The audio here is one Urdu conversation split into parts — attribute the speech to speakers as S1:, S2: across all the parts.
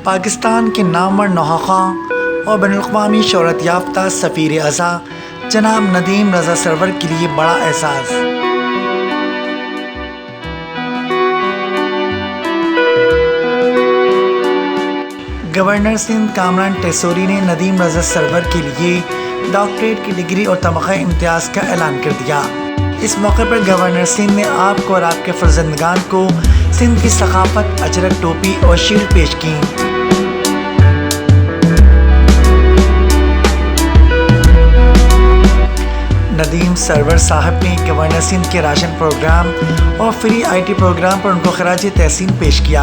S1: پاکستان کے نامور نوحہ اور بین الاقوامی شہرت یافتہ سفیر ازاں جناب ندیم رضا سرور کے لیے بڑا اعزاز۔ گورنر سندھ کامران ٹیسوری نے ندیم رضا سرور کے لیے ڈاکٹریٹ کی ڈگری اور تمغہ امتیاز کا اعلان کر دیا۔ اس موقع پر گورنر سندھ نے آپ کو اور آپ کے فرزندگان کو سندھ کی ثقافت، اجرک، ٹوپی اور شیلڈ پیش کی۔ ندیم سرور صاحب نے گورنر سندھ کے راشن پروگرام اور فری آئی ٹی پروگرام پر ان کو خراج تحسین پیش کیا۔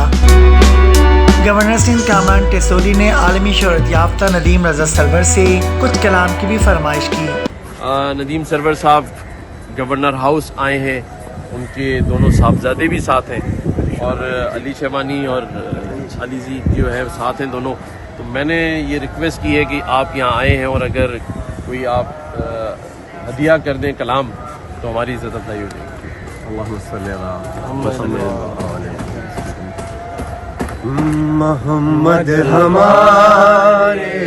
S1: گورنر سندھ کامران ٹیسوری نے عالمی شہرت یافتہ ندیم رضا سرور سے کچھ کلام کی بھی فرمائش کی۔
S2: ندیم سرور صاحب گورنر ہاؤس آئے ہیں، ان کے دونوں صاحبزادے بھی ساتھ ہیں اور علی شیبانی اور علی جی جو ہے ساتھ ہیں دونوں۔ تو میں نے یہ ریکویسٹ کی ہے کہ آپ یہاں آئے ہیں اور اگر کوئی آپ ہدیہ کر دیں کلام تو ہماری عزت افزائی ہو جائے گی۔
S3: اللہم صلی علی محمد ہمارے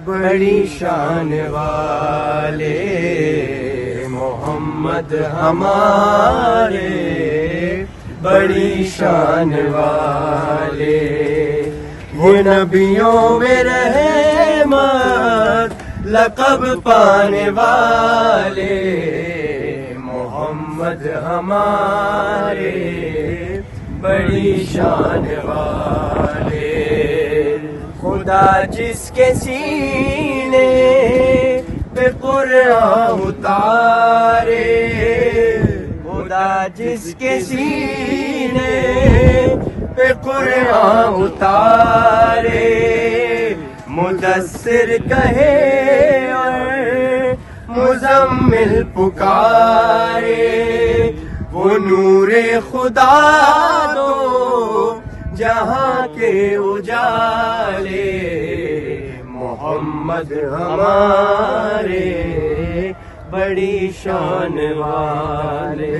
S3: بڑی شان والے، محمد ہمارے بڑی شان والے، وہ نبیوں میں رحمت لقب پانے والے، محمد ہمارے بڑی شان والے، خدا جس کے سینے پہ قرآن اتارے، خدا جس کے سینے پہ قرآن اتارے، مدثر کہے اور مزمل پکارے، وہ نور خدا دو جہاں کے اجالے، محمد ہمارے بڑی شان والے۔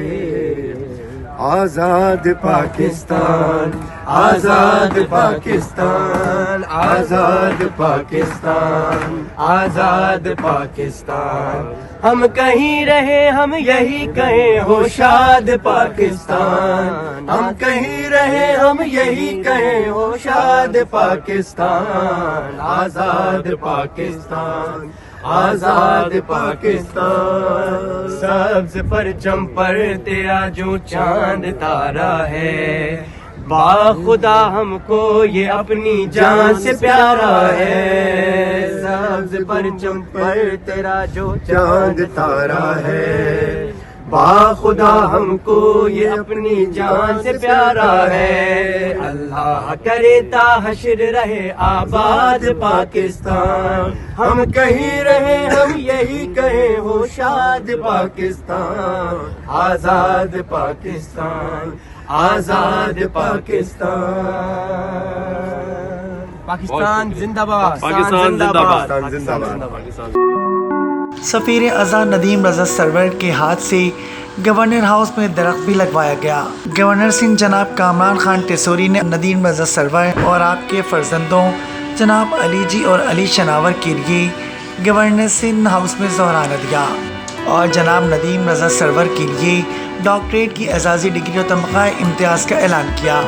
S3: آزاد پاکستان، آزاد پاکستان، آزاد پاکستان، آزاد پاکستان، ہم کہیں رہے ہم یہی کہیں ہو شاد پاکستان، ہم کہیں رہے ہم یہی کہیں ہو شاد پاکستان، آزاد پاکستان، آزاد پاکستان، سبز پرچم پر تیرا جو چاند تارا ہے، با خدا ہم کو یہ اپنی جان سے پیارا ہے، سبز پرچم پر تیرا جو چاند تارا ہے، با خدا ہم کو یہ اپنی جان سے پیارا ہے، اللہ کرے تا حشر رہے آباد پاکستان، ہم کہیں رہے ہم یہی کہیں ہو شاد پاکستان، آزاد پاکستان، آزاد پاکستان، پاکستان زندہ باد،
S2: پاکستان زندہ باد،
S3: پاکستان۔
S1: سفیر ازاں ندیم رضا سرور کے ہاتھ سے گورنر ہاؤس میں درخت بھی لگوایا گیا۔ گورنر سندھ جناب کامران خان ٹیسوری نے ندیم رضا سرور اور آپ کے فرزندوں جناب علی جی اور علی شناور کے لیے گورنر سندھ ہاؤس میں زہرانہ دیا اور جناب ندیم رضا سرور کے لیے ڈاکٹریٹ کی اعزازی ڈگری اور تمغہ امتیاز کا اعلان کیا۔